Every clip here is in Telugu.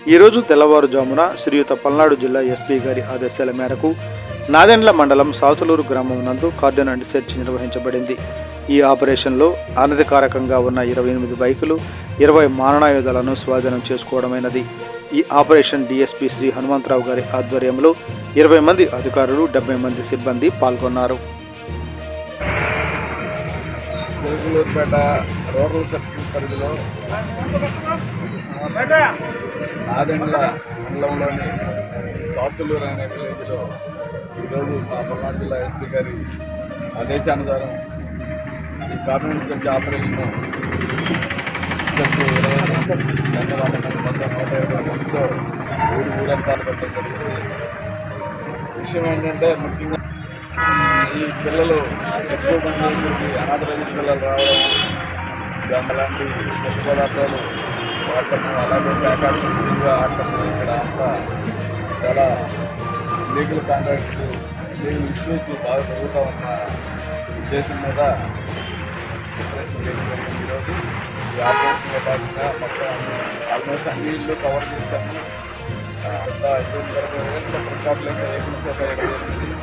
ఈరోజు తెల్లవారుజామున శ్రీయుత పల్నాడు జిల్లా ఎస్పీ గారి ఆదేశాల మేరకు నాదెండ్ల మండలం సాతులూరు గ్రామం నందు కార్డన్ అండ్ సెర్చ్ నిర్వహించబడింది. ఈ ఆపరేషన్లో అనధికారకంగా ఉన్న 28 బైకులు, 20 మారణాయుధాలను స్వాధీనం చేసుకోవడమైనది. ఈ ఆపరేషన్ డిఎస్పీ శ్రీ హనుమంతరావు గారి ఆధ్వర్యంలో 20 మంది అధికారులు, 70 మంది సిబ్బంది పాల్గొన్నారు. చిలకలూరుపేట రూరల్ సర్కిల్ పరిధిలో నాదెండ్ల మండలంలోని సాతులూరు అనే విలేజ్లో ఈరోజు మా పల్నాడు జిల్లా ఎస్పీ గారి ఆదేశానుసారం ఈ కార్డన్ సెర్చ్ ఆపరేషన్ మందితో ఊరంతాలు పెట్టడం జరిగింది. విషయం ఏంటంటే ముఖ్యంగా ఈ పిల్లలు ఎక్కువ మంది అనాథ రైతు పిల్లలు రావడం, అలాంటి కొత్త పదార్థాలు వాడటం, అలాగే ప్యాకెట్గా ఆడటం, ఇక్కడ అంతా చాలా లీగల్ కాంట్రాక్ట్స్, లీగల్ ఇష్యూస్ బాగా జరుగుతూ ఉన్న ఉద్దేశం మీద ఆపరేషన్ చేయడం జరిగింది. ఈరోజు ఈ ఆపరేషన్లో భాగంగా మొత్తం ఆల్మోస్ట్ అన్ని ఇళ్ళు కవర్ చేశాము. రికార్డులేసే వెహికల్స్ ఒక 28,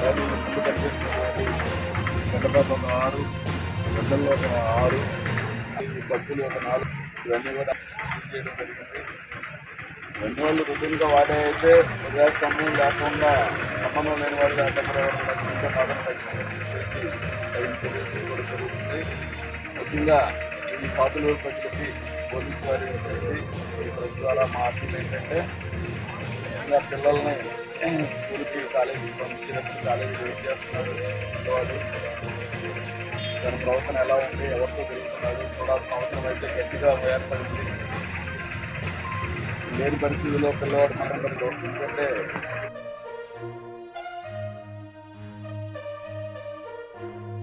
అది ముందు కనిపిస్తున్నటువంటి గంటపాటు ఒక 6, గంటల్లో ఒక 6, బస్సులు ఒక 4, ఇవన్నీ కూడా చేయడం జరిగింది. ఇవన్నీ వాళ్ళు రొటీన్గా వాడే అయితే ఉదయాస్తమం లేకుండా సంబంధం లేని వాళ్ళు అడ్డంగా పాదం చేసి తగిన చర్యలు తీసుకోవడం జరుగుతుంది. ముఖ్యంగా ఈ సాతులూరు ప్రజలకి పోలీసు వారి ఈ ప్రెస్ ద్వారా మా అప్పీల్ ఏంటంటే ముఖ్యంగా పిల్లల్ని స్కూల్కి, కాలేజీకి పంపించేటప్పుడు కాలేజీ వెయిట్ చేస్తున్నారు పిల్లవాడు. దాని ప్రవర్తన ఎలా ఉంది, ఎవరితో తిరుగుతున్నారు చూడాల్సిన అవసరం అయితే గట్టిగా ఏర్పడింది. లేని పరిస్థితుల్లో పిల్లవాడు మనం ఎందుకంటే